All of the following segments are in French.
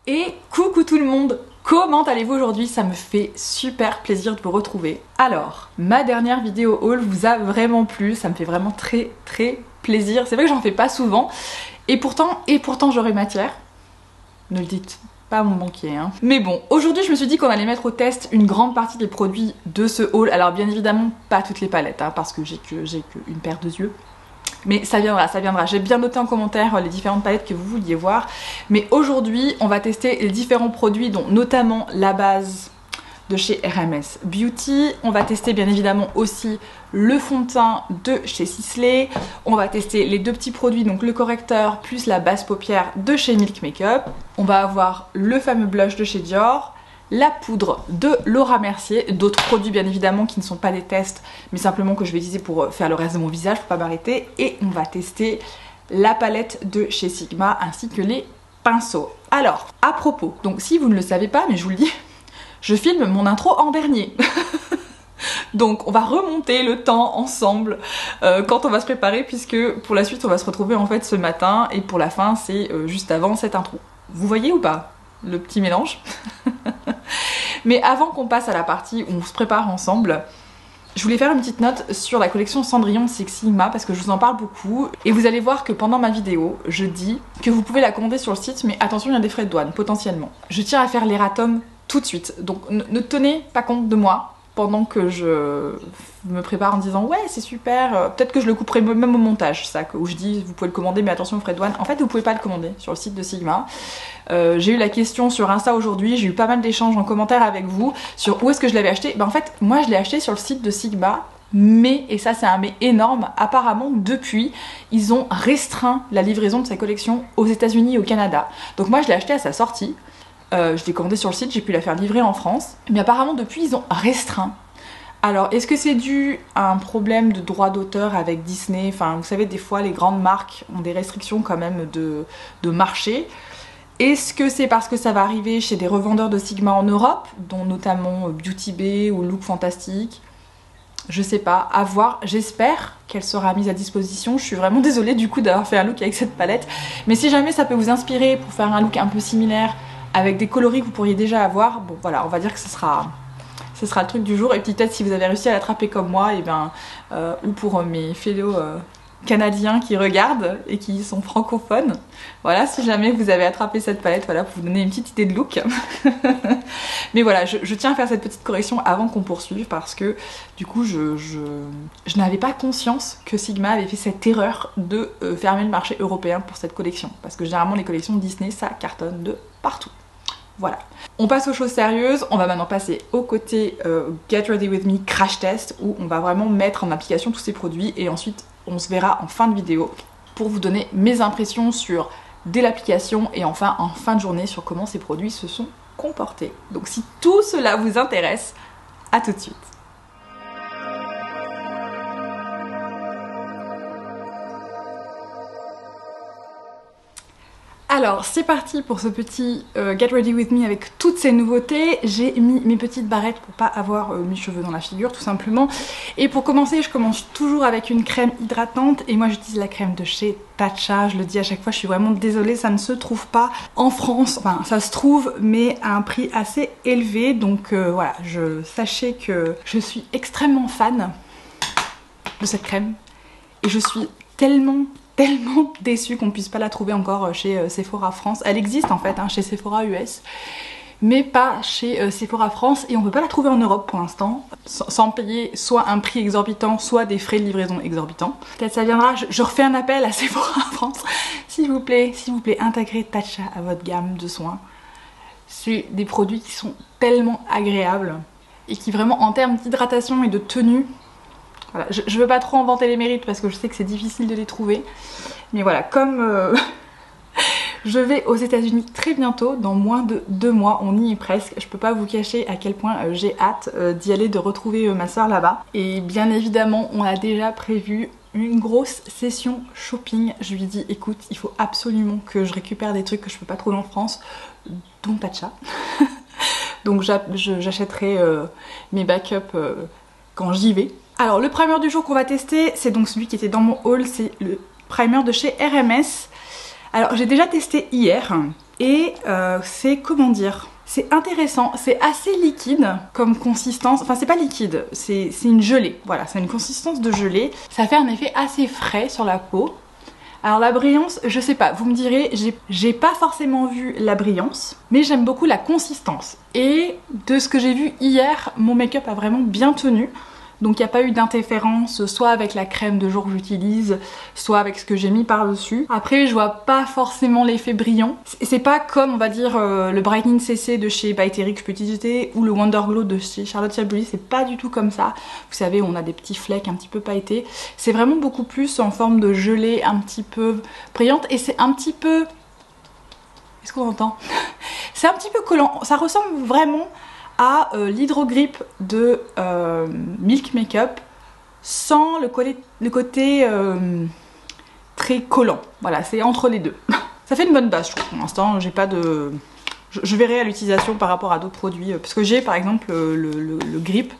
Et coucou tout le monde, comment allez-vous aujourd'hui? Ça me fait super plaisir de vous retrouver. Alors, ma dernière vidéo haul vous a vraiment plu, ça me fait vraiment très plaisir. C'est vrai que j'en fais pas souvent et pourtant j'aurai matière. Ne le dites pas à mon banquier hein. Mais bon, aujourd'hui je me suis dit qu'on allait mettre au test une grande partie des produits de ce haul. Alors bien évidemment pas toutes les palettes hein, parce que j'ai qu'une paire de yeux. Mais ça viendra, ça viendra. J'ai bien noté en commentaire les différentes palettes que vous vouliez voir. Mais aujourd'hui, on va tester les différents produits, dont notamment la base de chez RMS Beauty. On va tester bien évidemment aussi le fond de teint de chez Sisley. On va tester les deux petits produits, donc le correcteur plus la base paupière de chez Milk Makeup. On va avoir le fameux blush de chez Dior, la poudre de Laura Mercier, d'autres produits bien évidemment qui ne sont pas des tests mais simplement que je vais utiliser pour faire le reste de mon visage pour pas m'arrêter, et on va tester la palette de chez Sigma ainsi que les pinceaux. Alors à propos, donc si vous ne le savez pas mais je vous le dis, je filme mon intro en dernier donc on va remonter le temps ensemble quand on va se préparer, puisque pour la suite on va se retrouver en fait ce matin et pour la fin c'est juste avant cette intro. Vous voyez ou pas le petit mélange? Mais avant qu'on passe à la partie où on se prépare ensemble, je voulais faire une petite note sur la collection Cendrillon de Sigma parce que je vous en parle beaucoup et vous allez voir que pendant ma vidéo je dis que vous pouvez la commander sur le site, mais attention, il y a des frais de douane potentiellement. Je tiens à faire l'erratum tout de suite, donc ne tenez pas compte de moi pendant que je me prépare en disant ouais c'est super, peut-être que je le couperai même au montage, ça, où je dis vous pouvez le commander mais attention aux frais de douane. En fait vous pouvez pas le commander sur le site de Sigma. J'ai eu la question sur Insta aujourd'hui, j'ai eu pas mal d'échanges en commentaire avec vous sur où est-ce que je l'avais acheté. En fait moi je l'ai acheté sur le site de Sigma, mais, et ça c'est un mais énorme, apparemment depuis ils ont restreint la livraison de sa collection aux États-Unis et au Canada. Donc moi je l'ai acheté à sa sortie. Je l'ai commandé sur le site, j'ai pu la faire livrer en France, mais apparemment depuis ils ont restreint. Alors est-ce que c'est dû à un problème de droit d'auteur avec Disney? Enfin vous savez, des fois les grandes marques ont des restrictions quand même de marché. Est-ce que c'est parce que ça va arriver chez des revendeurs de Sigma en Europe, dont notamment Beauty Bay ou Look Fantastic? Je sais pas, à voir. J'espère qu'elle sera mise à disposition. Je suis vraiment désolée du coup d'avoir fait un look avec cette palette, mais si jamais ça peut vous inspirer pour faire un look un peu similaire avec des coloris que vous pourriez déjà avoir, bon voilà, on va dire que ce sera le truc du jour. Et puis peut-être si vous avez réussi à l'attraper comme moi, et bien, ou pour mes fellow canadiens qui regardent et qui sont francophones, voilà, si jamais vous avez attrapé cette palette, voilà, pour vous donner une petite idée de look. Mais voilà, je tiens à faire cette petite correction avant qu'on poursuive, parce que du coup je n'avais pas conscience que Sigma avait fait cette erreur de fermer le marché européen pour cette collection, parce que généralement les collections Disney ça cartonne de partout. Voilà. On passe aux choses sérieuses, on va maintenant passer au côté Get Ready With Me Crash Test, où on va vraiment mettre en application tous ces produits, et ensuite on se verra en fin de vidéo pour vous donner mes impressions sur dès l'application et enfin en fin de journée sur comment ces produits se sont comportés. Donc si tout cela vous intéresse, à tout de suite. Alors c'est parti pour ce petit Get Ready With Me avec toutes ces nouveautés. J'ai mis mes petites barrettes pour pas avoir mes cheveux dans la figure tout simplement. Et pour commencer, je commence toujours avec une crème hydratante, et moi j'utilise la crème de chez Tatcha. Je le dis à chaque fois, je suis vraiment désolée, ça ne se trouve pas en France. Enfin ça se trouve mais à un prix assez élevé, donc voilà, sachez que je suis extrêmement fan de cette crème et je suis tellement déçue qu'on puisse pas la trouver encore chez Sephora France. Elle existe en fait hein, chez Sephora US, mais pas chez Sephora France, et on peut pas la trouver en Europe pour l'instant, sans payer soit un prix exorbitant, soit des frais de livraison exorbitants. Peut-être ça viendra, je refais un appel à Sephora France, s'il vous plaît, intégrez Tatcha à votre gamme de soins. C'est des produits qui sont tellement agréables, et qui vraiment en termes d'hydratation et de tenue, voilà, je veux pas trop en vanter les mérites parce que je sais que c'est difficile de les trouver. Mais voilà, comme je vais aux États-Unis très bientôt, dans moins de 2 mois, on y est presque. Je peux pas vous cacher à quel point j'ai hâte d'y aller, de retrouver ma soeur là-bas. Et bien évidemment, on a déjà prévu une grosse session shopping. Je lui dis écoute, il faut absolument que je récupère des trucs que je peux pas trouver en France, dont Tatcha. Donc j'achèterai mes backups quand j'y vais. Alors le primer du jour qu'on va tester, c'est donc celui qui était dans mon haul, c'est le primer de chez RMS. Alors j'ai déjà testé hier, Et c'est, comment dire, c'est intéressant, c'est assez liquide comme consistance, enfin c'est pas liquide, c'est une gelée, voilà, c'est une consistance de gelée. Ça fait un effet assez frais sur la peau. Alors la brillance, je sais pas, vous me direz, j'ai pas forcément vu la brillance, mais j'aime beaucoup la consistance. Et de ce que j'ai vu hier, mon make-up a vraiment bien tenu. Donc il n'y a pas eu d'interférence, soit avec la crème de jour que j'utilise, soit avec ce que j'ai mis par-dessus. Après je vois pas forcément l'effet brillant. C'est pas comme, on va dire, le Brightening CC de chez By Terry que je peux utiliser, ou le Wonder Glow de chez Charlotte Tilbury, c'est pas du tout comme ça. Vous savez, on a des petits flecks un petit peu pailletés. C'est vraiment beaucoup plus en forme de gelée un petit peu brillante, et c'est un petit peu... Qu'est-ce qu'on entend? C'est un petit peu collant, ça ressemble vraiment à l'Hydro Grip de Milk Makeup sans le côté très collant. Voilà, c'est entre les deux. Ça fait une bonne base, je trouve. Pour l'instant, j'ai pas de... Je verrai à l'utilisation par rapport à d'autres produits. Parce que j'ai par exemple le Grip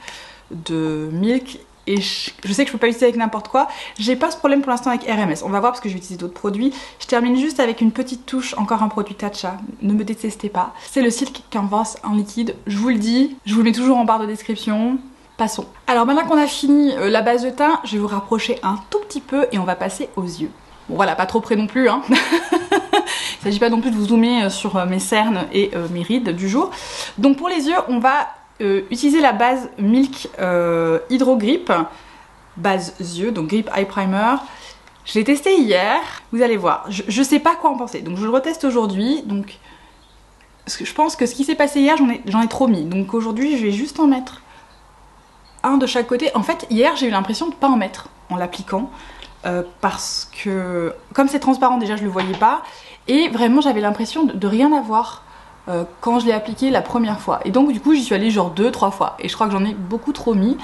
de Milk. Et je sais que je peux pas l'utiliser avec n'importe quoi. J'ai pas ce problème pour l'instant avec RMS. On va voir parce que je vais utiliser d'autres produits. Je termine juste avec une petite touche, encore un produit Tatcha. Ne me détestez pas. C'est le Silk Canvas en liquide. Je vous le dis, je vous le mets toujours en barre de description. Passons. Alors maintenant qu'on a fini la base de teint, je vais vous rapprocher un tout petit peu et on va passer aux yeux. Bon voilà, pas trop près non plus, hein. Il s'agit pas non plus de vous zoomer sur mes cernes et mes rides du jour. Donc pour les yeux, on va... utiliser la base Milk Hydro Grip, base yeux, donc Grip Eye Primer. Je l'ai testé hier, vous allez voir, je sais pas quoi en penser, donc je le reteste aujourd'hui. Donc je pense que ce qui s'est passé hier, j'en ai trop mis, donc aujourd'hui je vais juste en mettre un de chaque côté. En fait hier j'ai eu l'impression de pas en mettre en l'appliquant, parce que comme c'est transparent déjà je le voyais pas, et vraiment j'avais l'impression de rien avoir quand je l'ai appliqué la première fois. Et donc du coup j'y suis allée genre 2-3 fois et je crois que j'en ai beaucoup trop mis.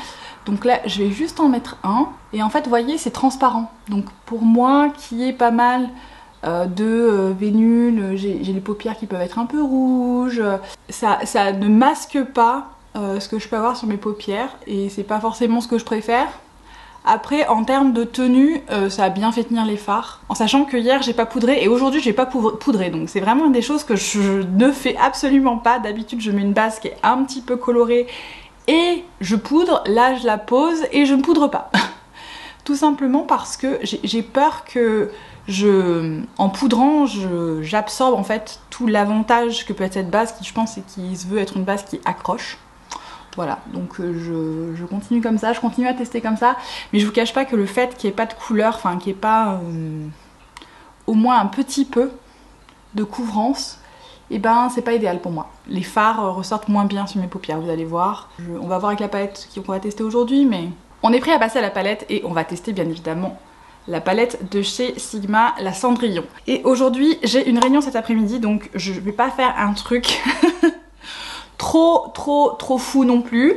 Donc là je vais juste en mettre un. Et en fait vous voyez c'est transparent. Donc pour moi qui ai pas mal de vénules, j'ai les paupières qui peuvent être un peu rouges, ça ne masque pas ce que je peux avoir sur mes paupières. Et c'est pas forcément ce que je préfère. Après en termes de tenue, ça a bien fait tenir les fards. En sachant que hier j'ai pas poudré et aujourd'hui j'ai pas poudré. Donc c'est vraiment une des choses que je ne fais absolument pas. D'habitude je mets une base qui est un petit peu colorée et je poudre. Là je la pose et je ne poudre pas. Tout simplement parce que j'ai peur que en poudrant j'absorbe en fait tout l'avantage que peut être cette base qui je pense et qui se veut être une base qui accroche. Voilà, donc je continue comme ça, je continue à tester comme ça, mais je vous cache pas que le fait qu'il n'y ait pas de couleur, enfin qu'il n'y ait pas au moins un petit peu de couvrance, et ben c'est pas idéal pour moi. Les fards ressortent moins bien sur mes paupières, vous allez voir. On va voir avec la palette qu'on va tester aujourd'hui, mais on est prêt à passer à la palette et on va tester bien évidemment la palette de chez Sigma, la Cendrillon. Et aujourd'hui j'ai une réunion cet après-midi, donc je vais pas faire un truc... trop fou non plus.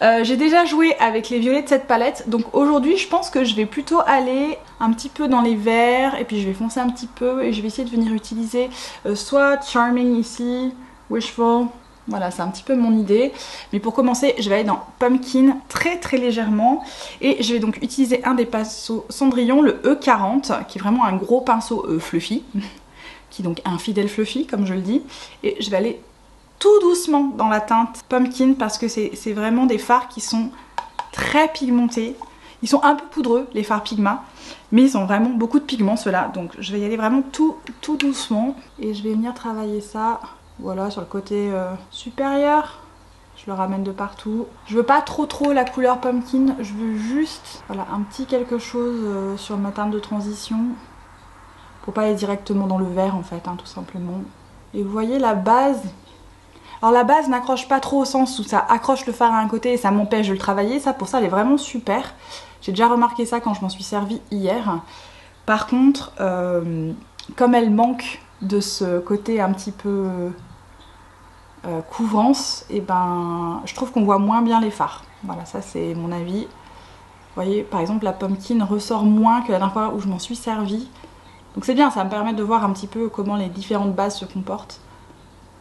J'ai déjà joué avec les violets de cette palette, donc aujourd'hui je pense que je vais plutôt aller un petit peu dans les verts et puis je vais foncer un petit peu et je vais essayer de venir utiliser soit Charming ici, Wishful, voilà c'est un petit peu mon idée. Mais pour commencer je vais aller dans Pumpkin très légèrement et je vais donc utiliser un des pinceaux Cendrillon, le E40, qui est vraiment un gros pinceau fluffy, qui est donc un fidèle fluffy comme je le dis, et je vais aller tout doucement dans la teinte Pumpkin parce que c'est vraiment des fards qui sont très pigmentés. Ils sont un peu poudreux les fards Pigma, mais ils ont vraiment beaucoup de pigments ceux-là. Donc je vais y aller vraiment tout doucement et je vais venir travailler ça, voilà, sur le côté supérieur. Je le ramène de partout. Je veux pas trop la couleur Pumpkin, je veux juste voilà, un petit quelque chose sur ma teinte de transition pour pas aller directement dans le vert en fait, hein, tout simplement. Et vous voyez la base. Alors la base n'accroche pas trop au sens où ça accroche le fard à un côté et ça m'empêche de le travailler. Ça, pour ça, elle est vraiment super. J'ai déjà remarqué ça quand je m'en suis servie hier. Par contre, comme elle manque de ce côté un petit peu couvrance, et ben, je trouve qu'on voit moins bien les fards. Voilà, ça c'est mon avis. Vous voyez, par exemple, la Pumpkin ressort moins que la dernière fois où je m'en suis servie. Donc c'est bien, ça me permet de voir un petit peu comment les différentes bases se comportent.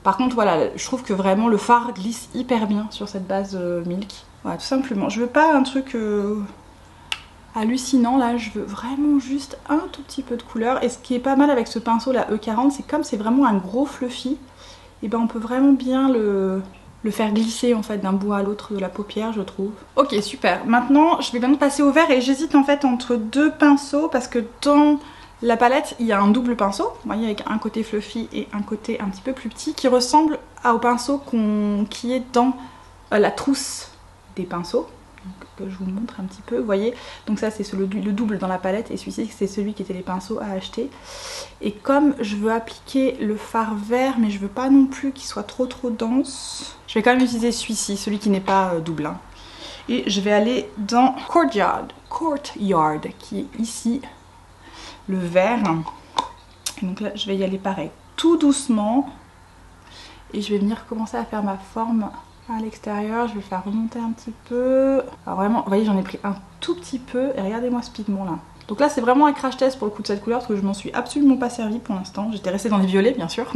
Par contre, voilà, je trouve que vraiment le fard glisse hyper bien sur cette base Milk. Voilà, tout simplement. Je veux pas un truc hallucinant. Là je veux vraiment juste un tout petit peu de couleur. Et ce qui est pas mal avec ce pinceau la E40, c'est comme c'est vraiment un gros fluffy, et ben on peut vraiment bien le faire glisser en fait d'un bout à l'autre de la paupière, je trouve. Ok, super. Maintenant je vais maintenant passer au vert, et j'hésite en fait entre deux pinceaux parce que dans la palette il y a un double pinceau, vous voyez, avec un côté fluffy et un côté un petit peu plus petit qui ressemble au pinceau qui est dans la trousse des pinceaux. Donc, je vous montre un petit peu, vous voyez. Donc ça c'est le double dans la palette, et celui-ci c'est celui qui était les pinceaux à acheter. Et comme je veux appliquer le fard vert, mais je veux pas non plus qu'il soit trop dense, je vais quand même utiliser celui-ci, celui qui n'est pas double. Hein. Et je vais aller dans Courtyard, qui est ici, le vert. Et donc là je vais y aller pareil, tout doucement. Et je vais venir commencer à faire ma forme à l'extérieur. Je vais le faire remonter un petit peu. Alors vraiment, vous voyez, j'en ai pris un tout petit peu. Et regardez-moi ce pigment là. Donc là c'est vraiment un crash test pour le coup de cette couleur, parce que je m'en suis absolument pas servie pour l'instant. J'étais restée dans les violets bien sûr.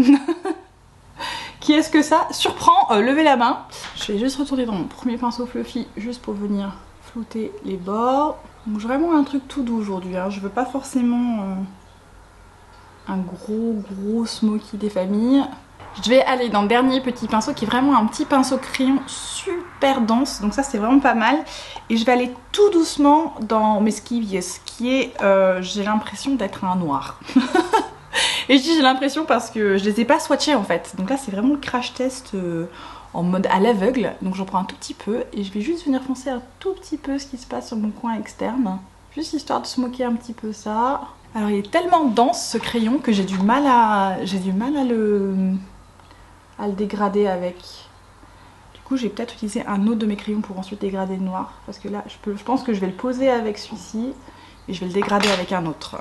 Qui est-ce que ça surprend? Levez la main. Je vais juste retourner dans mon premier pinceau fluffy, juste pour venir flouter les bords. Donc vraiment un truc tout doux aujourd'hui, hein. Je veux pas forcément un gros smoky des familles. Je vais aller dans le dernier petit pinceau qui est vraiment un petit pinceau crayon super dense, donc ça c'est vraiment pas mal. Et je vais aller tout doucement dans Mischievous, qui est, j'ai l'impression d'être un noir. Et je dis j'ai l'impression parce que je les ai pas swatchés en fait. Donc là c'est vraiment le crash test en mode à l'aveugle. Donc j'en prends un tout petit peu et je vais juste venir foncer un tout petit peu ce qui se passe sur mon coin externe. Juste histoire de smoker un petit peu ça. Alors il est tellement dense ce crayon que j'ai du mal à le dégrader avec. Du coup j'ai peut-être utilisé un autre de mes crayons pour ensuite dégrader le noir, parce que là je pense que je vais le poser avec celui-ci et je vais le dégrader avec un autre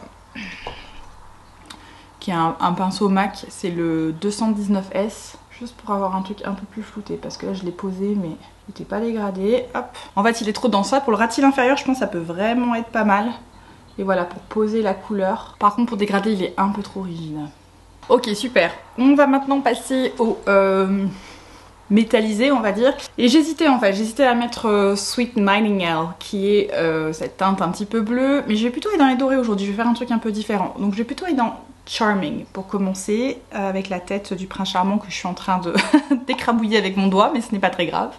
qui est un pinceau MAC, c'est le 219S, juste pour avoir un truc un peu plus flouté, parce que là je l'ai posé mais il n'était pas dégradé. Hop. En fait il est trop dense. Ça pour le ratil inférieur je pense que ça peut vraiment être pas mal. Et voilà pour poser la couleur. Par contre pour dégrader il est un peu trop rigide. Ok super, on va maintenant passer au métallisé on va dire. Et j'hésitais en fait, j'hésitais à mettre Sweet Nightingale qui est cette teinte un petit peu bleue. Mais je vais plutôt aller dans les dorés aujourd'hui, je vais faire un truc un peu différent. Donc je vais plutôt aller dans Charming pour commencer, avec la tête du prince charmant que je suis en train de d'écrabouiller avec mon doigt, mais ce n'est pas très grave.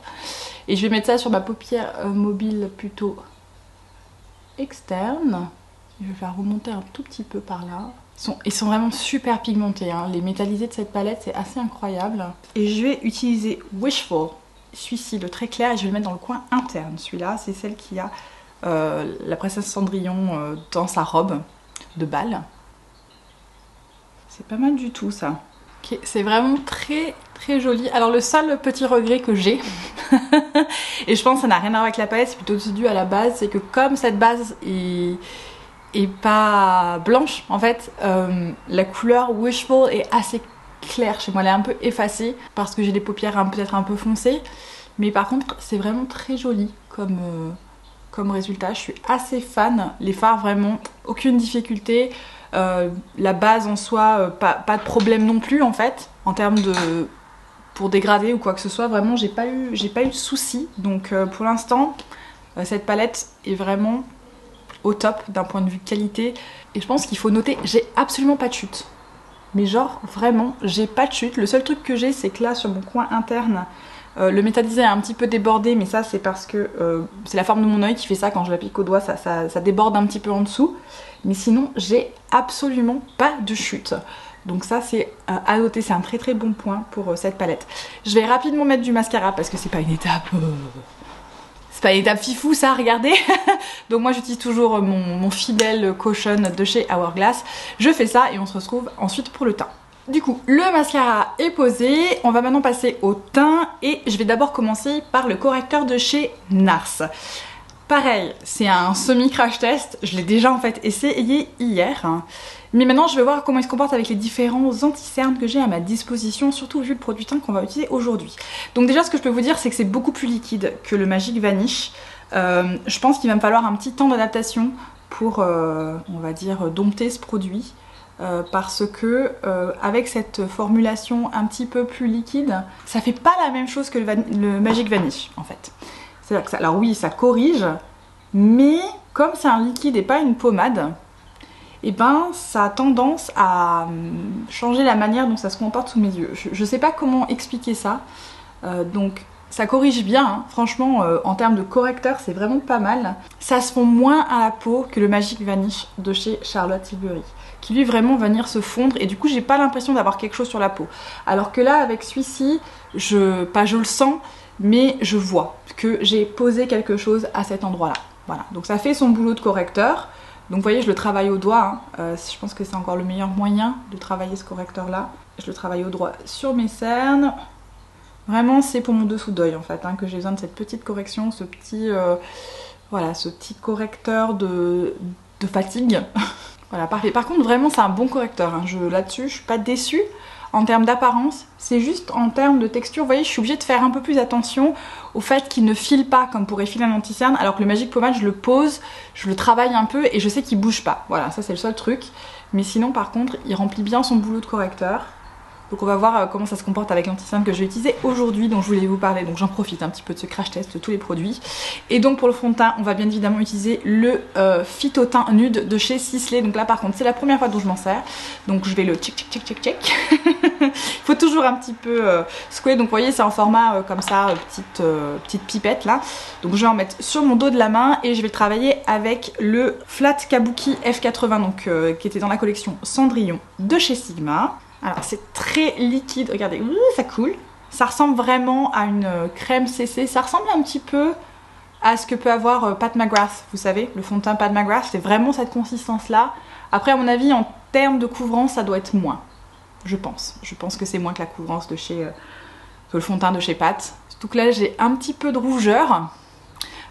Et je vais mettre ça sur ma paupière mobile plutôt externe. Je vais faire remonter un tout petit peu par là. Ils sont vraiment super pigmentés, hein. Les métallisés de cette palette, c'est assez incroyable. Et je vais utiliser Wishful, celui-ci, le très clair, et je vais le mettre dans le coin interne. Celui-là, c'est celle qui a la princesse Cendrillon dans sa robe de bal. C'est pas mal du tout, ça. Okay, c'est vraiment très joli. Alors le seul petit regret que j'ai, et je pense que ça n'a rien à voir avec la palette, c'est plutôt dû à la base, c'est que comme cette base est pas blanche en fait, la couleur Wishful est assez claire chez moi, elle est un peu effacée parce que j'ai des paupières peut-être un peu foncées, mais par contre c'est vraiment très joli comme résultat. Je suis assez fan. Les fards vraiment aucune difficulté, la base en soi pas de problème non plus en fait en termes de pour dégrader ou quoi que ce soit. Vraiment j'ai pas eu de soucis, donc pour l'instant cette palette est vraiment au top d'un point de vue qualité. Et je pense qu'il faut noter, j'ai absolument pas de chute, mais genre vraiment j'ai pas de chute. Le seul truc que j'ai, c'est que là sur mon coin interne le métallisé est un petit peu débordé, mais ça c'est parce que c'est la forme de mon œil qui fait ça. Quand je l'applique au doigt ça déborde un petit peu en dessous, mais sinon j'ai absolument pas de chute. Donc ça c'est à noter, c'est un très bon point pour cette palette. Je vais rapidement mettre du mascara parce que c'est pas une étape c'est pas une étape fifou ça, regardez. Donc moi j'utilise toujours mon fidèle Caution de chez Hourglass. Je fais ça et on se retrouve ensuite pour le teint. Du coup le mascara est posé, on va maintenant passer au teint et je vais d'abord commencer par le correcteur de chez NARS. Pareil, c'est un semi-crash test, je l'ai déjà en fait essayé hier. Mais maintenant je vais voir comment il se comporte avec les différents anti-cernes que j'ai à ma disposition, surtout vu le produit teint qu'on va utiliser aujourd'hui. Donc déjà ce que je peux vous dire c'est que c'est beaucoup plus liquide que le Magic Vanish. Je pense qu'il va me falloir un petit temps d'adaptation pour, on va dire, dompter ce produit. Parce que avec cette formulation un petit peu plus liquide, ça fait pas la même chose que le Magic Vanish en fait. C'est-à-dire que ça, alors oui ça corrige, mais comme c'est un liquide et pas une pommade, et ben ça a tendance à changer la manière dont ça se comporte sous mes yeux. Je sais pas comment expliquer ça, donc ça corrige bien, hein. Franchement en termes de correcteur c'est vraiment pas mal. Ça se fond moins à la peau que le Magic Vanish de chez Charlotte Tilbury, qui lui vraiment va venir se fondre et du coup j'ai pas l'impression d'avoir quelque chose sur la peau. Alors que là avec celui-ci, je le sens, mais je vois que j'ai posé quelque chose à cet endroit-là. Voilà, donc ça fait son boulot de correcteur. Donc vous voyez, je le travaille au doigt, hein. Je pense que c'est encore le meilleur moyen de travailler ce correcteur-là. Je le travaille au doigt sur mes cernes. Vraiment, c'est pour mon dessous d'œil en fait, hein, que j'ai besoin de cette petite correction, ce petit, voilà, ce petit correcteur de fatigue. Voilà, parfait. Par contre, vraiment, c'est un bon correcteur, hein. Là-dessus, je suis pas déçue. En termes d'apparence, c'est juste en termes de texture, vous voyez, je suis obligée de faire un peu plus attention au fait qu'il ne file pas comme pourrait filer un anti-cerne, alors que le Magic Pommade, je le pose, je le travaille un peu et je sais qu'il bouge pas. Voilà, ça c'est le seul truc. Mais sinon, par contre, il remplit bien son boulot de correcteur. Donc on va voir comment ça se comporte avec l'anti-cerne que je vais utiliser aujourd'hui, dont je voulais vous parler. Donc j'en profite un petit peu de ce crash test de tous les produits. Et donc pour le fond de teint, on va bien évidemment utiliser le Phyto-Teint Nude de chez Sisley. Donc là par contre, c'est la première fois dont je m'en sers. Donc je vais le check. Il faut toujours un petit peu secouer. Donc vous voyez, c'est en format comme ça, petite pipette là. Donc je vais en mettre sur mon dos de la main et je vais le travailler avec le Flat Kabuki F80, donc qui était dans la collection Cendrillon de chez Sigma. Alors c'est très liquide, regardez, ça coule. Ça ressemble vraiment à une crème CC, ça ressemble un petit peu à ce que peut avoir Pat McGrath, vous savez, le fond de teint Pat McGrath, c'est vraiment cette consistance là. Après à mon avis en termes de couvrance ça doit être moins, je pense. Je pense que c'est moins que la couvrance de chez, que le fond de teint de chez Pat. Surtout que là j'ai un petit peu de rougeur,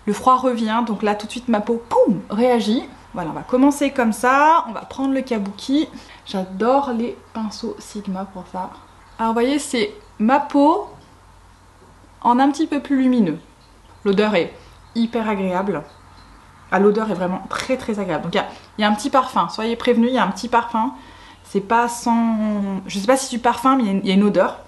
le froid revient, donc là tout de suite ma peau, poum, réagit. Voilà, on va commencer comme ça, on va prendre le kabuki. J'adore les pinceaux Sigma pour ça. Alors vous voyez, c'est ma peau en un petit peu plus lumineux. L'odeur est hyper agréable. Ah, l'odeur est vraiment très très agréable. Donc il y a un petit parfum, soyez prévenus, il y a un petit parfum. C'est pas sans... Je sais pas si c'est du parfum, mais il y a une odeur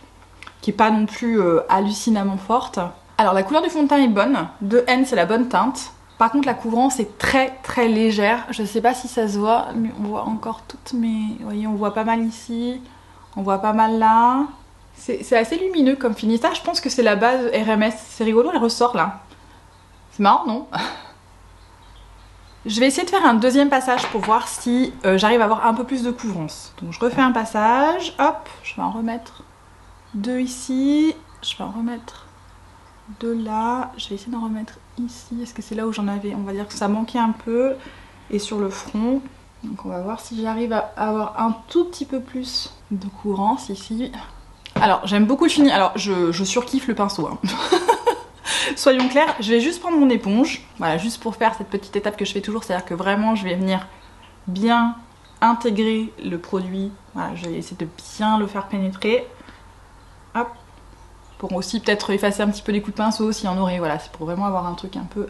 qui est pas non plus hallucinamment forte. Alors la couleur du fond de teint est bonne. De N, c'est la bonne teinte. Par contre la couvrance est très très légère, je sais pas si ça se voit, mais on voit encore toutes mes... Vous voyez, on voit pas mal ici, on voit pas mal là. C'est assez lumineux comme fini. Ça, je pense que c'est la base RMS, c'est rigolo, elle ressort là. C'est marrant, non? Je vais essayer de faire un deuxième passage pour voir si j'arrive à avoir un peu plus de couvrance. Donc je refais un passage, hop, je vais en remettre deux ici, je vais en remettre deux là, je vais essayer d'en remettre ici, est-ce que c'est là où j'en avais, on va dire que ça manquait un peu, et sur le front. Donc on va voir si j'arrive à avoir un tout petit peu plus de couvrance ici. Alors j'aime beaucoup le fini, alors je surkiffe le pinceau, hein. Soyons clairs, je vais juste prendre mon éponge, voilà, juste pour faire cette petite étape que je fais toujours, c'est-à-dire que vraiment je vais venir bien intégrer le produit, voilà, je vais essayer de bien le faire pénétrer, hop. Pour aussi peut-être effacer un petit peu les coups de pinceau s'il y en aurait, voilà, c'est pour vraiment avoir un truc un peu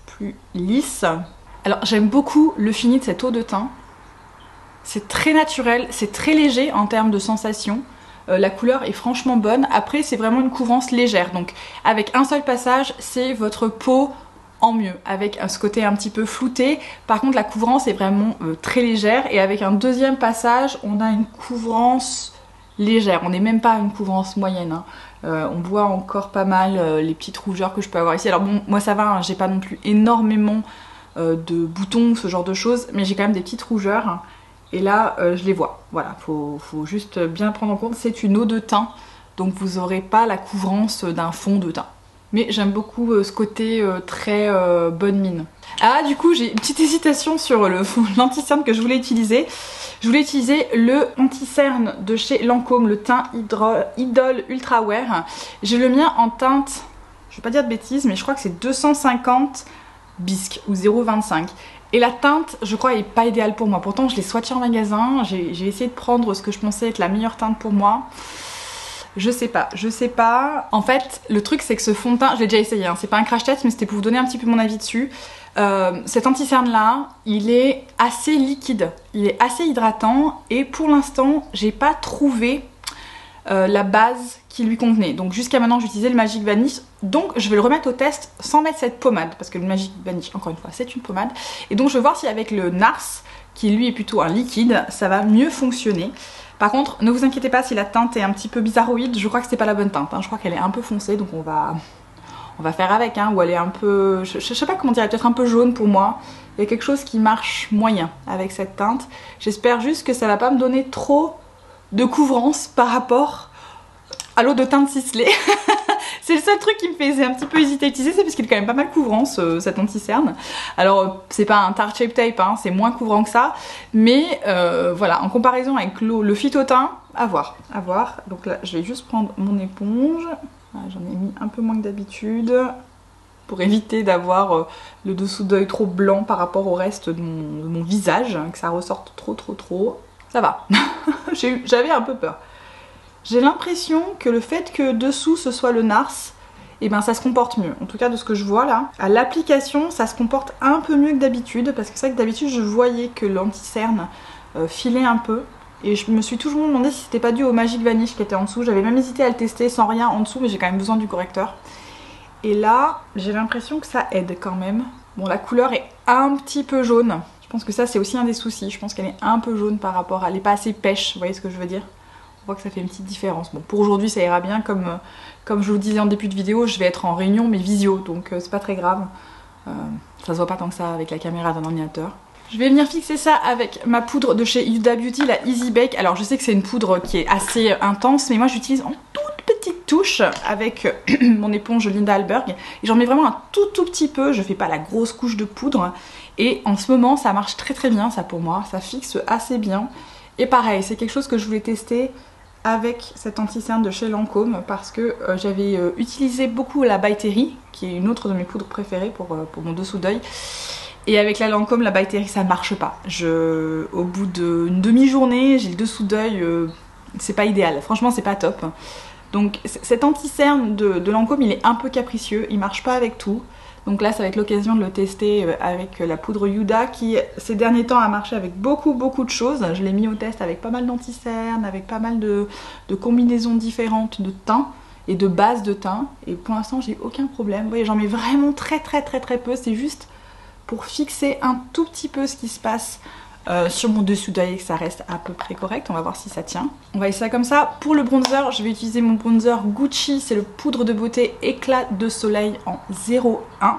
plus lisse. Alors j'aime beaucoup le fini de cette eau de teint, c'est très naturel, c'est très léger en termes de sensation, la couleur est franchement bonne. Après c'est vraiment une couvrance légère, donc avec un seul passage c'est votre peau en mieux, avec ce côté un petit peu flouté. Par contre la couvrance est vraiment très légère, et avec un deuxième passage on a une couvrance légère, on n'est même pas à une couvrance moyenne, hein. On voit encore pas mal les petites rougeurs que je peux avoir ici. Alors bon, moi ça va, hein, j'ai pas non plus énormément de boutons, ce genre de choses, mais j'ai quand même des petites rougeurs, hein, et là je les vois. Voilà, faut juste bien prendre en compte, c'est une eau de teint, donc vous aurez pas la couvrance d'un fond de teint. Mais j'aime beaucoup ce côté très bonne mine. Ah, du coup j'ai une petite hésitation sur l'anti-cerne que je voulais utiliser. Je voulais utiliser le anti-cerne de chez Lancôme, le teint Idol Ultra Wear. J'ai le mien en teinte, je vais pas dire de bêtises, mais je crois que c'est 250 bisque ou 0,25. Et la teinte, je crois, est pas idéale pour moi. Pourtant, je l'ai swatché en magasin, j'ai essayé de prendre ce que je pensais être la meilleure teinte pour moi. Je sais pas. En fait, le truc c'est que ce fond de teint, je l'ai déjà essayé, hein, c'est pas un crash test, mais c'était pour vous donner un petit peu mon avis dessus. Cet anti-cerne là, il est assez liquide, il est assez hydratant, et pour l'instant, j'ai pas trouvé la base qui lui convenait. Donc jusqu'à maintenant j'utilisais le Magic Vanish, donc je vais le remettre au test sans mettre cette pommade, parce que le Magic Vanish, encore une fois, c'est une pommade. Et donc je vais voir si avec le NARS, qui lui est plutôt un liquide, ça va mieux fonctionner. Par contre, ne vous inquiétez pas si la teinte est un petit peu bizarroïde, je crois que c'est pas la bonne teinte, hein. Je crois qu'elle est un peu foncée, donc on va faire avec, hein, ou elle est un peu, je sais pas comment dire, elle est peut-être un peu jaune pour moi. Il y a quelque chose qui marche moyen avec cette teinte. J'espère juste que ça va pas me donner trop de couvrance par rapport à l'eau de teinte ciselée. C'est le seul truc qui me faisait un petit peu hésiter à utiliser, c'est parce qu'il est quand même pas mal couvrant cet anti-cerne. Alors c'est pas un Tarte Shape Tape, hein, c'est moins couvrant que ça, mais voilà, en comparaison avec le Phytotin, à voir, à voir. Donc là je vais juste prendre mon éponge, j'en ai mis un peu moins que d'habitude, pour éviter d'avoir le dessous d'œil trop blanc par rapport au reste de mon visage, hein, que ça ressorte trop. Ça va, j'avais un peu peur. J'ai l'impression que le fait que dessous ce soit le NARS, et ben ça se comporte mieux. En tout cas de ce que je vois là. À l'application ça se comporte un peu mieux que d'habitude, parce que c'est vrai que d'habitude je voyais que l'anti-cerne filait un peu. Et je me suis toujours demandé si c'était pas dû au Magic Vanish qui était en dessous. J'avais même hésité à le tester sans rien en dessous, mais j'ai quand même besoin du correcteur. Et là j'ai l'impression que ça aide quand même. Bon, la couleur est un petit peu jaune. Je pense que ça c'est aussi un des soucis. Je pense qu'elle est un peu jaune par rapport à... Elle n'est pas assez pêche, vous voyez ce que je veux dire? On voit que ça fait une petite différence. Bon, pour aujourd'hui ça ira bien, comme je vous disais en début de vidéo, je vais être en réunion mais visio, donc c'est pas très grave. Ça se voit pas tant que ça avec la caméra d'un ordinateur. Je vais venir fixer ça avec ma poudre de chez Huda Beauty, la Easy Bake. Alors je sais que c'est une poudre qui est assez intense, mais moi j'utilise en toute petite touche avec mon éponge Linda Alberg. Et j'en mets vraiment un tout petit peu, je fais pas la grosse couche de poudre. Et en ce moment ça marche très bien ça pour moi, ça fixe assez bien. Et pareil, c'est quelque chose que je voulais tester avec cet anti-cerne de chez Lancôme, parce que j'avais utilisé beaucoup la By Terry, qui est une autre de mes poudres préférées pour mon dessous d'œil. Et avec la Lancôme, la By Terry, ça ne marche pas. Au bout d'une demi-journée, j'ai le dessous d'œil, c'est pas idéal. Franchement, c'est pas top. Donc cet anti-cerne de Lancôme, il est un peu capricieux, il marche pas avec tout. Donc là, ça va être l'occasion de le tester avec la poudre Huda qui, ces derniers temps, a marché avec beaucoup de choses. Je l'ai mis au test avec pas mal d'anti-cerne, avec pas mal de combinaisons différentes de teints et de bases de teint. Et pour l'instant, j'ai aucun problème. Vous voyez, j'en mets vraiment très peu. C'est juste pour fixer un tout petit peu ce qui se passe sur mon dessous d'œil et que ça reste à peu près correct. On va voir si ça tient. On va essayer ça comme ça. Pour le bronzer, je vais utiliser mon bronzer Gucci. C'est le poudre de beauté éclat de soleil en 01.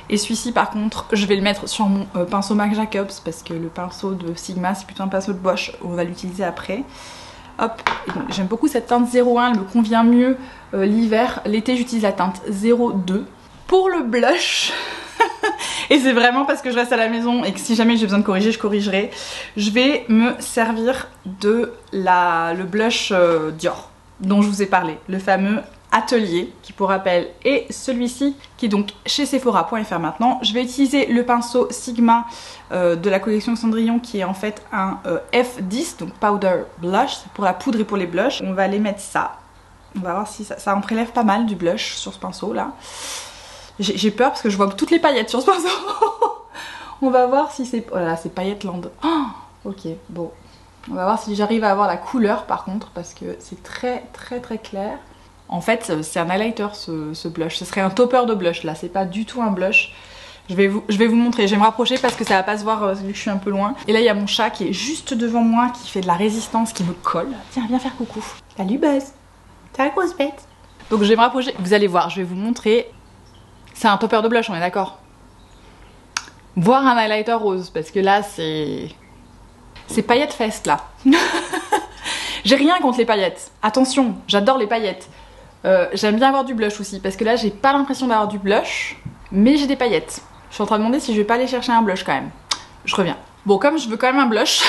Et celui-ci par contre, je vais le mettre sur mon pinceau Marc Jacobs, parce que le pinceau de Sigma, c'est plutôt un pinceau de Bosch. On va l'utiliser après. Hop, j'aime beaucoup cette teinte 01, elle me convient mieux l'hiver. L'été, j'utilise la teinte 02. Pour le blush... Et c'est vraiment parce que je reste à la maison et que si jamais j'ai besoin de corriger, je corrigerai. Je vais me servir de le blush Dior dont je vous ai parlé, le fameux Atelier, qui pour rappel est celui-ci, qui est donc chez Sephora.fr maintenant. Je vais utiliser le pinceau Sigma de la collection Cendrillon, qui est en fait un F10, donc Powder Blush, c'est pour la poudre et pour les blushs. On va aller mettre ça. On va voir si ça en prélève pas mal du blush sur ce pinceau là. J'ai peur parce que je vois toutes les paillettes sur ce pinceau. On va voir si c'est... Oh là là, c'est paillettes land. Oh, ok, bon. On va voir si j'arrive à avoir la couleur par contre, parce que c'est très clair. En fait, c'est un highlighter ce blush. Ce serait un topper de blush là, c'est pas du tout un blush. Je vais vous montrer, je vais me rapprocher parce que ça va pas se voir vu que je suis un peu loin. Et là, il y a mon chat qui est juste devant moi, qui fait de la résistance, qui me colle. Tiens, viens faire coucou. Salut Buzz. T'as la grosse bête. Donc je vais me rapprocher, vous allez voir, je vais vous montrer. C'est un topper de blush, on est d'accord. Voire un highlighter rose, parce que là c'est paillettes fest là. J'ai rien contre les paillettes. Attention, j'adore les paillettes. J'aime bien avoir du blush aussi, parce que là j'ai pas l'impression d'avoir du blush, mais j'ai des paillettes. Je suis en train de demander si je vais pas aller chercher un blush quand même. Je reviens. Bon, comme je veux quand même un blush,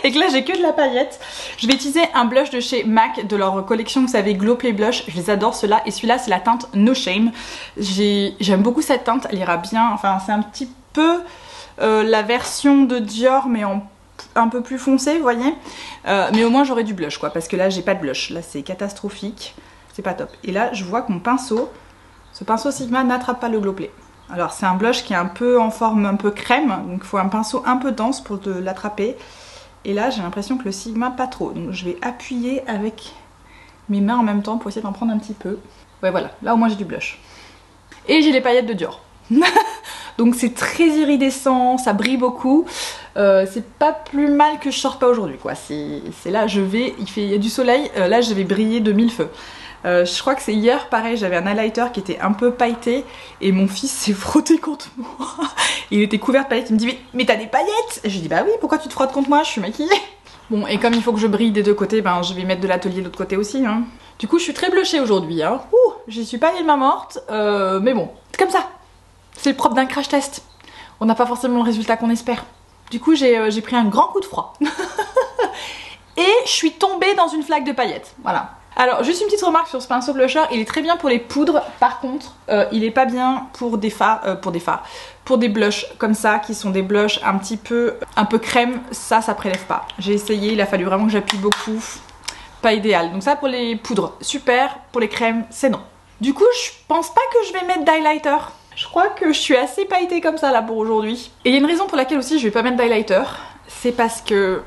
et que là j'ai que de la paillette, je vais utiliser un blush de chez MAC, de leur collection, vous savez, Glow Play Blush. Je les adore ceux-là, et celui-là c'est la teinte No Shame. J'aime beaucoup cette teinte, elle ira bien, enfin c'est un petit peu la version de Dior mais un peu plus foncé, vous voyez. Mais au moins j'aurai du blush quoi, parce que là j'ai pas de blush, là c'est catastrophique, c'est pas top. Et là je vois que mon pinceau, ce pinceau Sigma n'attrape pas le Glow Play. Alors c'est un blush qui est un peu en forme un peu crème, donc il faut un pinceau un peu dense pour l'attraper. Et là j'ai l'impression que le Sigma pas trop, donc je vais appuyer avec mes mains en même temps pour essayer d'en prendre un petit peu. Ouais voilà, là au moins j'ai du blush. Et j'ai les paillettes de Dior. Donc c'est très iridescent, ça brille beaucoup. C'est pas plus mal que je sorte pas aujourd'hui quoi. C'est là, il y a du soleil, là je vais briller de mille feux. Je crois que c'est hier, pareil, j'avais un highlighter qui était un peu pailleté et mon fils s'est frotté contre moi. Il était couvert de paillettes, il me dit mais t'as des paillettes? Et je lui dis bah oui, pourquoi tu te frottes contre moi? Je suis maquillée. Bon, et comme il faut que je brille des deux côtés, ben je vais mettre de l'atelier de l'autre côté aussi. Hein. Du coup, je suis très blushée aujourd'hui. Hein. Ouh, j'y suis pas les mains mortes, mais bon, c'est comme ça. C'est le propre d'un crash test. On n'a pas forcément le résultat qu'on espère. Du coup, j'ai pris un grand coup de froid. Et je suis tombée dans une flaque de paillettes. Voilà. Alors, juste une petite remarque sur ce pinceau blusher, il est très bien pour les poudres, par contre, il est pas bien pour des pour des blushs comme ça, qui sont des blushs un peu crème, ça prélève pas. J'ai essayé, il a fallu vraiment que j'appuie beaucoup, pas idéal. Donc ça pour les poudres, super, pour les crèmes, c'est non. Du coup, je pense pas que je vais mettre d'highlighter. Je crois que je suis assez pailletée comme ça là pour aujourd'hui. Et il y a une raison pour laquelle aussi je vais pas mettre d'highlighter, c'est parce que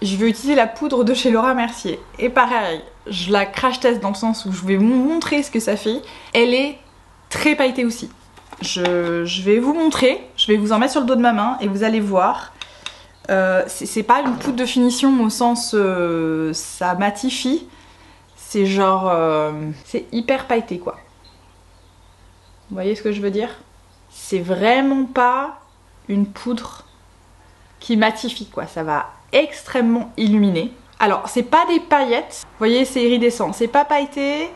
je vais utiliser la poudre de chez Laura Mercier. Et pareil, je la crash test dans le sens où je vais vous montrer ce que ça fait. Elle est très pailletée aussi. Je vais vous montrer, je vais vous en mettre sur le dos de ma main et vous allez voir. C'est pas une poudre de finition au sens ça matifie. C'est genre... c'est hyper pailleté quoi. Vous voyez ce que je veux dire? C'est vraiment pas une poudre qui matifie quoi. Ça va extrêmement illuminer. Alors c'est pas des paillettes, vous voyez c'est iridescent, c'est pas pailleté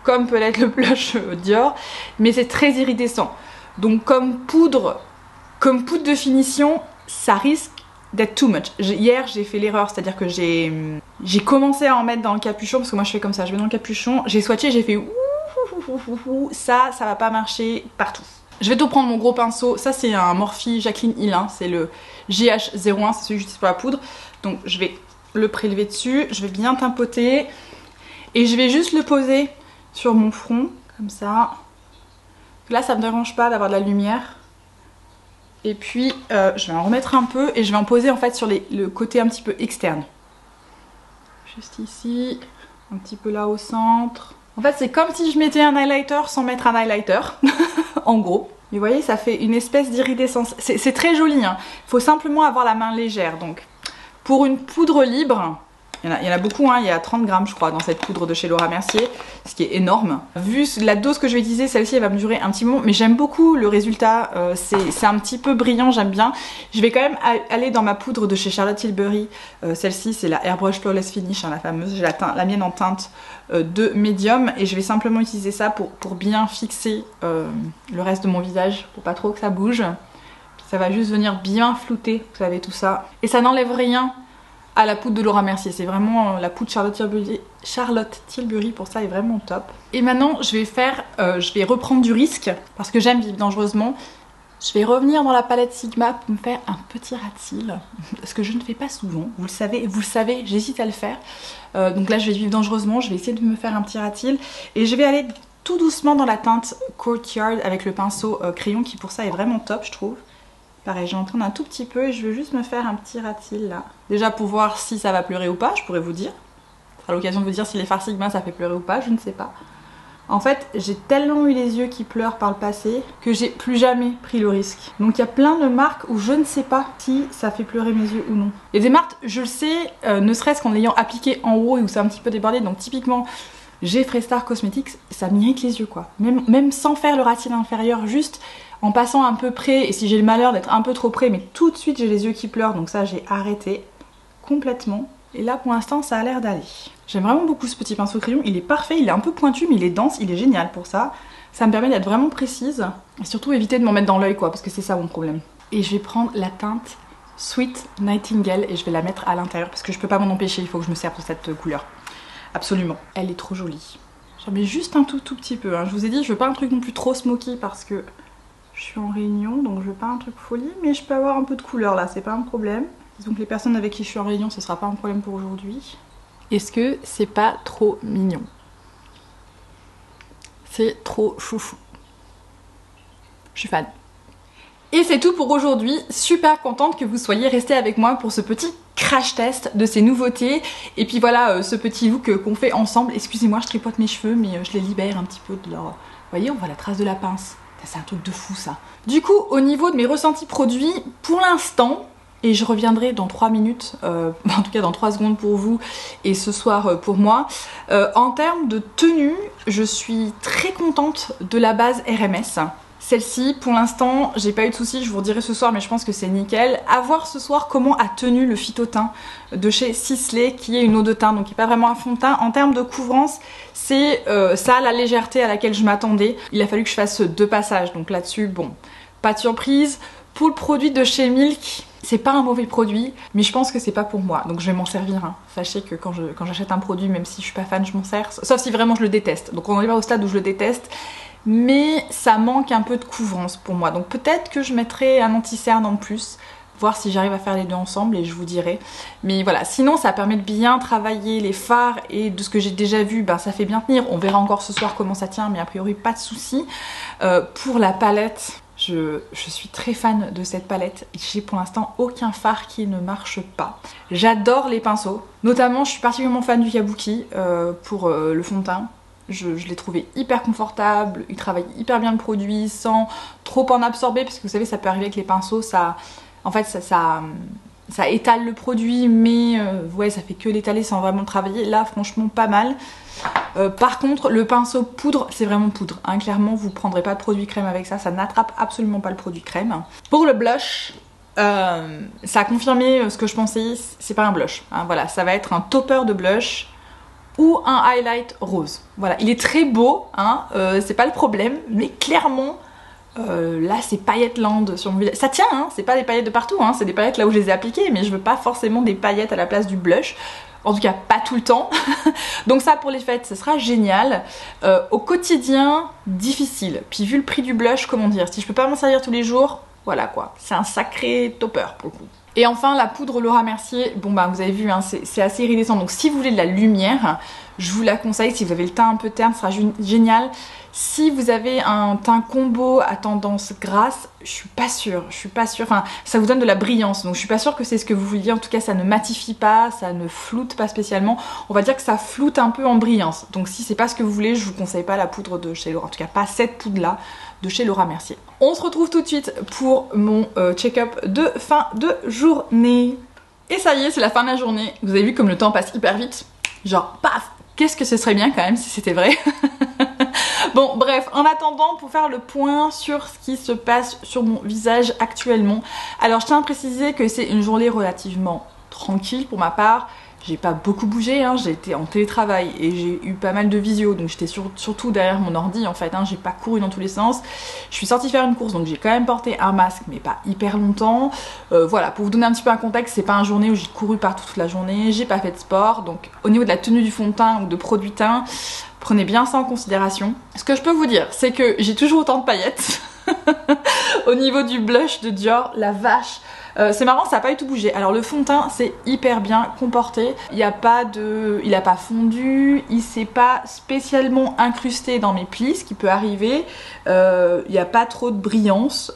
comme peut l'être le blush Dior, mais c'est très iridescent. Donc comme poudre de finition, ça risque d'être too much. Hier j'ai fait l'erreur, c'est à dire que j'ai commencé à en mettre dans le capuchon, parce que moi je fais comme ça, je mets dans le capuchon, j'ai swatché, j'ai fait ouh, ça va pas marcher partout. Je vais tout prendre mon gros pinceau, ça c'est un Morphe Jacqueline Hill, c'est le GH01, c'est celui que j'utilise pour la poudre. Donc je vais le prélever dessus, je vais bien tapoter et je vais juste le poser sur mon front, comme ça. Là ça me dérange pas d'avoir de la lumière. Et puis je vais en remettre un peu et je vais en poser en fait sur le côté un petit peu externe. Juste ici, un petit peu là au centre. En fait c'est comme si je mettais un highlighter sans mettre un highlighter, en gros. Mais vous voyez ça fait une espèce d'iridescence, c'est très joli hein. Faut simplement avoir la main légère. Donc pour une poudre libre, il y en a beaucoup, hein, il y a 30 grammes je crois dans cette poudre de chez Laura Mercier, ce qui est énorme. Vu la dose que je vais utiliser, celle-ci elle va me durer un petit moment, mais j'aime beaucoup le résultat, c'est un petit peu brillant, j'aime bien. Je vais quand même aller dans ma poudre de chez Charlotte Tilbury, celle-ci c'est la Airbrush Flawless Finish, hein, la fameuse, j'ai la mienne en teinte de médium et je vais simplement utiliser ça pour bien fixer le reste de mon visage, pour pas trop que ça bouge. Ça va juste venir bien flouter, vous savez tout ça. Et ça n'enlève rien à la poudre de Laura Mercier. C'est vraiment la poudre Charlotte Tilbury pour ça est vraiment top. Et maintenant je vais reprendre du risque parce que j'aime vivre dangereusement. Je vais revenir dans la palette Sigma pour me faire un petit ras de cils. Ce que je ne fais pas souvent, vous le savez, j'hésite à le faire. Donc là je vais vivre dangereusement, je vais essayer de me faire un petit ras de cils. Et je vais aller tout doucement dans la teinte Courtyard avec le pinceau crayon qui pour ça est vraiment top je trouve. Pareil, j'en prends un tout petit peu et je veux juste me faire un petit ras de cils là. Déjà pour voir si ça va pleurer ou pas, je pourrais vous dire. Ce sera l'occasion de vous dire si les fards Sigma ça fait pleurer ou pas, je ne sais pas. En fait, j'ai tellement eu les yeux qui pleurent par le passé que j'ai plus jamais pris le risque. Donc il y a plein de marques où je ne sais pas si ça fait pleurer mes yeux ou non. Il y a des marques, je le sais, ne serait-ce qu'en l'ayant appliqué en haut et où c'est un petit peu débordé. Donc typiquement, j'ai Freestar Cosmetics, ça m'irrite les yeux quoi. Même sans faire le ras de cils inférieur, juste en passant un peu près, et si j'ai le malheur d'être un peu trop près, mais tout de suite j'ai les yeux qui pleurent, donc ça j'ai arrêté complètement. Et là pour l'instant ça a l'air d'aller. J'aime vraiment beaucoup ce petit pinceau crayon, il est parfait, il est un peu pointu mais il est dense, il est génial pour ça. Ça me permet d'être vraiment précise, et surtout éviter de m'en mettre dans l'œil quoi, parce que c'est ça mon problème. Et je vais prendre la teinte Sweet Nightingale et je vais la mettre à l'intérieur, parce que je peux pas m'en empêcher, il faut que je me serve de cette couleur. Absolument, elle est trop jolie. J'en mets juste un tout petit peu, hein. Je vous ai dit, je veux pas un truc non plus trop smoky parce que je suis en réunion, donc je veux pas un truc folie, mais je peux avoir un peu de couleur là, c'est pas un problème. Disons que les personnes avec qui je suis en réunion, ce sera pas un problème pour aujourd'hui. Est-ce que c'est pas trop mignon? C'est trop chouchou. Je suis fan. Et c'est tout pour aujourd'hui, super contente que vous soyez restés avec moi pour ce petit crash test de ces nouveautés. Et puis voilà, ce petit look qu'on fait ensemble. Excusez-moi, je tripote mes cheveux, mais je les libère un petit peu de leur... Vous voyez, on voit la trace de la pince. C'est un truc de fou ça. Du coup, au niveau de mes ressentis produits, pour l'instant, et je reviendrai dans 3 minutes, en tout cas dans 3 secondes pour vous et ce soir pour moi, en termes de tenue, je suis très contente de la base RMS. Celle-ci, pour l'instant, j'ai pas eu de soucis, je vous redirai ce soir, mais je pense que c'est nickel. À voir ce soir comment a tenu le Phytoteint de chez Sisley, qui est une eau de teint, donc qui n'est pas vraiment un fond de teint. En termes de couvrance, c'est ça la légèreté à laquelle je m'attendais. Il a fallu que je fasse 2 passages, donc là-dessus, bon, pas de surprise. Pour le produit de chez Milk, c'est pas un mauvais produit, mais je pense que c'est pas pour moi, donc je vais m'en servir. Hein. Sachez que quand j'achète un produit, même si je suis pas fan, je m'en sers, sauf si vraiment je le déteste. Donc on n'en est pas au stade où je le déteste. Mais ça manque un peu de couvrance pour moi, donc peut-être que je mettrai un anti-cerne en plus, voir si j'arrive à faire les deux ensemble et je vous dirai. Mais voilà, sinon ça permet de bien travailler les fards et de ce que j'ai déjà vu, ben, ça fait bien tenir. On verra encore ce soir comment ça tient, mais a priori pas de soucis. Pour la palette, je suis très fan de cette palette. J'ai pour l'instant aucun fard qui ne marche pas. J'adore les pinceaux, notamment je suis particulièrement fan du Kabuki pour le fond de teint. Je l'ai trouvé hyper confortable, il travaille hyper bien le produit sans trop en absorber, parce que vous savez ça peut arriver avec les pinceaux, en fait ça étale le produit, mais ouais, ça fait que l'étaler sans vraiment le travailler. Là franchement pas mal. Par contre le pinceau poudre, c'est vraiment poudre, hein. Clairement vous prendrez pas de produit crème avec ça, ça n'attrape absolument pas le produit crème. Pour le blush, ça a confirmé ce que je pensais, c'est pas un blush, hein. Voilà, ça va être un topper de blush ou un highlight rose. Voilà, il est très beau, hein, c'est pas le problème, mais clairement, là c'est paillettes land sur mon visage. Ça tient, hein, c'est pas des paillettes de partout, hein, c'est des paillettes là où je les ai appliquées, mais je veux pas forcément des paillettes à la place du blush. En tout cas, pas tout le temps. Donc ça, pour les fêtes, ce sera génial. Au quotidien, difficile. Puis vu le prix du blush, comment dire, si je peux pas m'en servir tous les jours, voilà quoi. C'est un sacré topper pour le coup. Et enfin la poudre Laura Mercier, bon bah vous avez vu, hein, c'est assez iridescent, donc si vous voulez de la lumière, je vous la conseille. Si vous avez le teint un peu terne, ce sera génial. Si vous avez un teint combo à tendance grasse, je suis pas sûre, enfin ça vous donne de la brillance, donc je suis pas sûre que c'est ce que vous vouliez. En tout cas ça ne matifie pas, ça ne floute pas spécialement, on va dire que ça floute un peu en brillance. Donc si c'est pas ce que vous voulez, je vous conseille pas la poudre de chez Laura, en tout cas pas cette poudre là de chez Laura Mercier. On se retrouve tout de suite pour mon check-up de fin de journée. Et ça y est, c'est la fin de la journée. Vous avez vu comme le temps passe hyper vite. Genre paf, qu'est-ce que ce serait bien quand même si c'était vrai. Bon bref, en attendant, pour faire le point sur ce qui se passe sur mon visage actuellement, alors je tiens à préciser que c'est une journée relativement tranquille pour ma part. J'ai pas beaucoup bougé, hein. J'ai été en télétravail et j'ai eu pas mal de visio, donc j'étais surtout derrière mon ordi en fait, hein. J'ai pas couru dans tous les sens. Je suis sortie faire une course, donc j'ai quand même porté un masque, mais pas hyper longtemps. Voilà, pour vous donner un petit peu un contexte, c'est pas une journée où j'ai couru partout toute la journée, j'ai pas fait de sport, donc au niveau de la tenue du fond de teint ou de produit teint, prenez bien ça en considération. Ce que je peux vous dire, c'est que j'ai toujours autant de paillettes. Au niveau du blush de Dior, la vache. C'est marrant, ça n'a pas du tout bougé. Alors le fond de teint c'est hyper bien comporté. Il a pas fondu, il s'est pas spécialement incrusté dans mes plis, ce qui peut arriver. Il n'y a pas trop de brillance.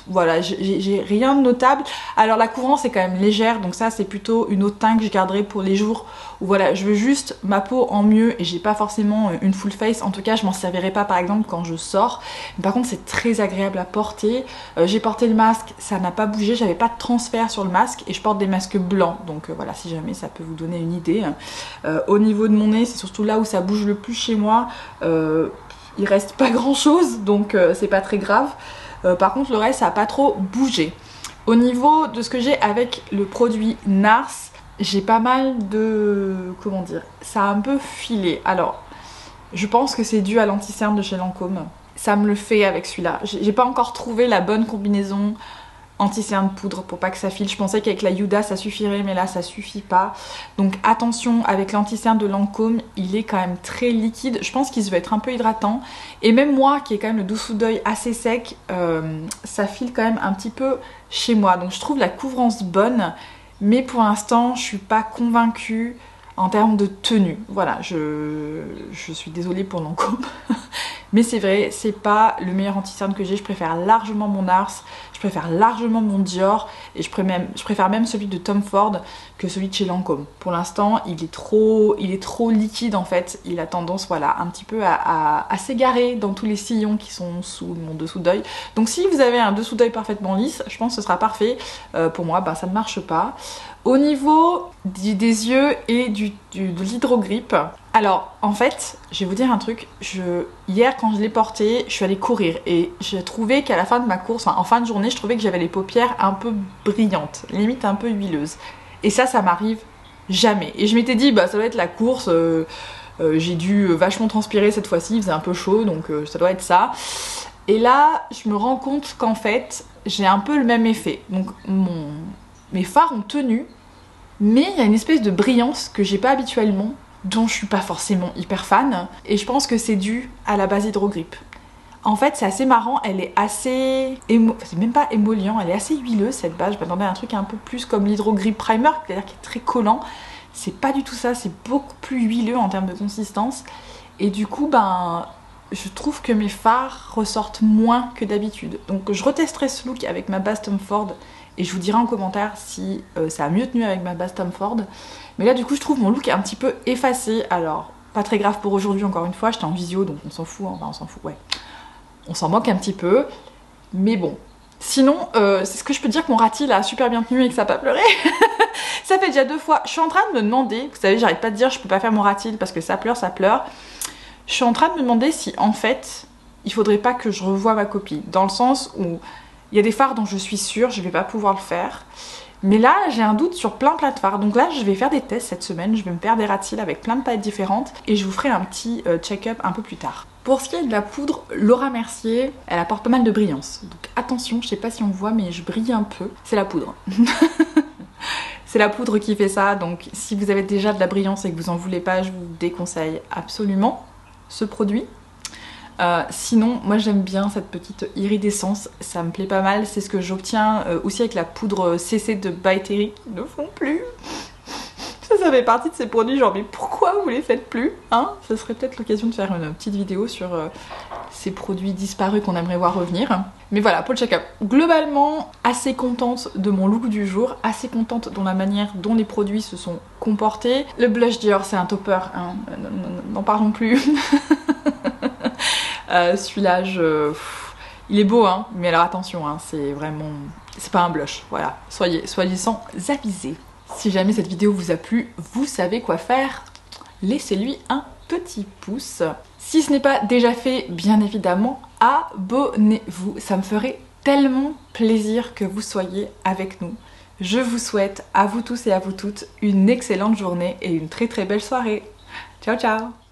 Voilà, j'ai rien de notable. Alors la couvrance est quand même légère, donc ça c'est plutôt une eau de teint que je garderai pour les jours où voilà, je veux juste ma peau en mieux et j'ai pas forcément une full face. En tout cas, je m'en servirai pas par exemple quand je sors. Mais par contre, c'est très agréable à porter. J'ai porté le masque, ça n'a pas bougé. J'avais pas de transfert sur le masque et je porte des masques blancs. Donc voilà, si jamais ça peut vous donner une idée. Au niveau de mon nez, c'est surtout là où ça bouge le plus chez moi. Il reste pas grand chose, donc c'est pas très grave. Par contre, le reste, ça a pas trop bougé. Au niveau de ce que j'ai avec le produit NARS, j'ai pas mal de... comment dire, ça a un peu filé. Alors, je pense que c'est dû à l'anti-cerne de chez Lancôme. Ça me le fait avec celui-là. J'ai pas encore trouvé la bonne combinaison anti-cerne poudre pour pas que ça file. Je pensais qu'avec la Huda ça suffirait, mais là ça suffit pas. Donc attention, avec l'anti-cerne de Lancôme, il est quand même très liquide. Je pense qu'il se veut être un peu hydratant. Et même moi, qui ai quand même le dessous d'œil assez sec, ça file quand même un petit peu chez moi. Donc je trouve la couvrance bonne. Mais pour l'instant, je suis pas convaincue en termes de tenue. Voilà, je suis désolée pour Lancôme. Mais c'est vrai, c'est pas le meilleur anti-cerne que j'ai. Je préfère largement mon Nars, je préfère largement mon Dior et je préfère même celui de Tom Ford que celui de chez Lancôme. Pour l'instant, il est trop liquide en fait. Il a tendance, voilà, un petit peu à s'égarer dans tous les sillons qui sont sous mon dessous d'œil. Donc si vous avez un dessous d'œil parfaitement lisse, je pense que ce sera parfait. Pour moi, ça ne marche pas. Au niveau des yeux et de l'hydrogrip, alors en fait, je vais vous dire un truc, hier quand je l'ai porté, je suis allée courir et j'ai trouvé qu'à la fin de ma course, en fin de journée, je trouvais que j'avais les paupières un peu brillantes, limite un peu huileuses. Et ça m'arrive jamais. Et je m'étais dit, ça doit être la course, j'ai dû vachement transpirer cette fois-ci, il faisait un peu chaud, donc ça doit être ça. Et là, je me rends compte qu'en fait, j'ai un peu le même effet. Donc mes fards ont tenu, mais il y a une espèce de brillance que j'ai pas habituellement, dont je suis pas forcément hyper fan, et je pense que c'est dû à la base Hydrogrip. En fait, c'est assez marrant, elle est assez... c'est même pas émollient, elle est assez huileuse cette base. Je m'attendais à un truc un peu plus comme l'Hydrogrip Primer, c'est-à-dire qui est très collant. C'est pas du tout ça, c'est beaucoup plus huileux en termes de consistance. Et du coup, je trouve que mes fards ressortent moins que d'habitude. Donc je retesterai ce look avec ma base Tom Ford et je vous dirai en commentaire si ça a mieux tenu avec ma base Tom Ford. Mais là du coup je trouve mon look un petit peu effacé. Alors pas très grave pour aujourd'hui, encore une fois, j'étais en visio donc on s'en fout, enfin on s'en fout, ouais. On s'en moque un petit peu, mais bon. Sinon, c'est ce que je peux dire que mon ratil a super bien tenu et que ça n'a pas pleuré. Ça fait déjà 2 fois. Je suis en train de me demander, vous savez, j'arrête pas de dire je peux pas faire mon ratil parce que ça pleure, ça pleure. Je suis en train de me demander si en fait, il faudrait pas que je revoie ma copie. Dans le sens où il y a des fards dont je suis sûre, je vais pas pouvoir le faire. Mais là, j'ai un doute sur plein de fards. Donc là, je vais faire des tests cette semaine. Je vais me faire des ratils avec plein de palettes différentes. Et je vous ferai un petit check-up un peu plus tard. Pour ce qui est de la poudre, Laura Mercier, elle apporte pas mal de brillance. Donc attention, je sais pas si on voit, mais je brille un peu. C'est la poudre. C'est la poudre qui fait ça. Donc si vous avez déjà de la brillance et que vous en voulez pas, je vous déconseille absolument ce produit. Sinon, moi j'aime bien cette petite iridescence, ça me plaît pas mal. C'est ce que j'obtiens aussi avec la poudre CC de By Terry qui ne font plus. Ça fait partie de ces produits genre mais pourquoi vous les faites plus, hein? Ça serait peut-être l'occasion de faire une petite vidéo sur ces produits disparus qu'on aimerait voir revenir. Mais voilà, pour le check-up, globalement assez contente de mon look du jour, assez contente dans la manière dont les produits se sont comportés. Le blush Dior c'est un topper, hein? N'en parlons plus. Celui-là, il est beau, hein, mais alors attention, hein, c'est vraiment... c'est pas un blush, voilà. Soyez sans aviser. Si jamais cette vidéo vous a plu, vous savez quoi faire. Laissez-lui un petit pouce. Si ce n'est pas déjà fait, bien évidemment, abonnez-vous. Ça me ferait tellement plaisir que vous soyez avec nous. Je vous souhaite à vous tous et à vous toutes une excellente journée et une très très belle soirée. Ciao ciao!